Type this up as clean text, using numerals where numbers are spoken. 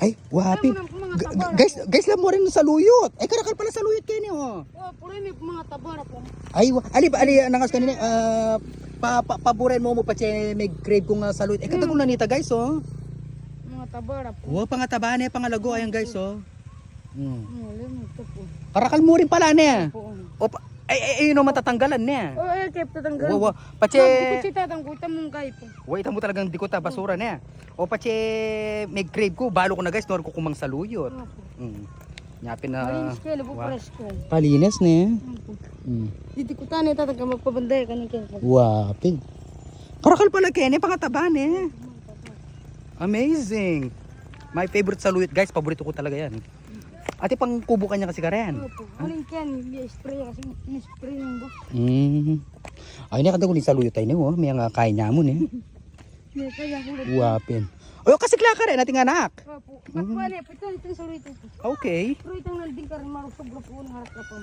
Ay, wapi. Guys, lang mo rin sa luyot. Ay, karakal pala sa luyot kayo niyo. Oh, puro may mga tabara po. Ay, ali nangas kanina paboren mo pa che may grade ko nga sa luyot. Ay, katagong nanita guys, oh. Mga tabara po. Oh, pangatabane, pangalago ayan guys, oh. Limot po. Karakal mo rin pala niya. Po. O, ay, yun ang matatanggalan niya. Oh, keep tatanggal. Wow, pache. Kasi tatanggutan mong kayo po. Wait, mo talagang dikota basura niya. O pache may grade ko, balo ko na guys, nor ko kumang saluyot. Nyapin na. Malinis kayo, po fresh kayo. Palinis niya. Dito ko tayo tatanggal magpabanday ka ng kayo. Waping. Karakal pala kene, pangataba niya. Amazing. My favorite saluyot guys, paborito ko talaga yan. Ate pang kubo kanya kasi karen. Opo. Aling yan, spray kasi spray ng boss. Ay na kadaguli saluyot tayo niyo, may nga kain niya mo ni. May kaya ko. Wapin. Oy, kasi klaka rin ating anak. Opo. Pagwali, pito itong salito. Okay. Pero itong nalding ka rin marusog po ng harap ka po.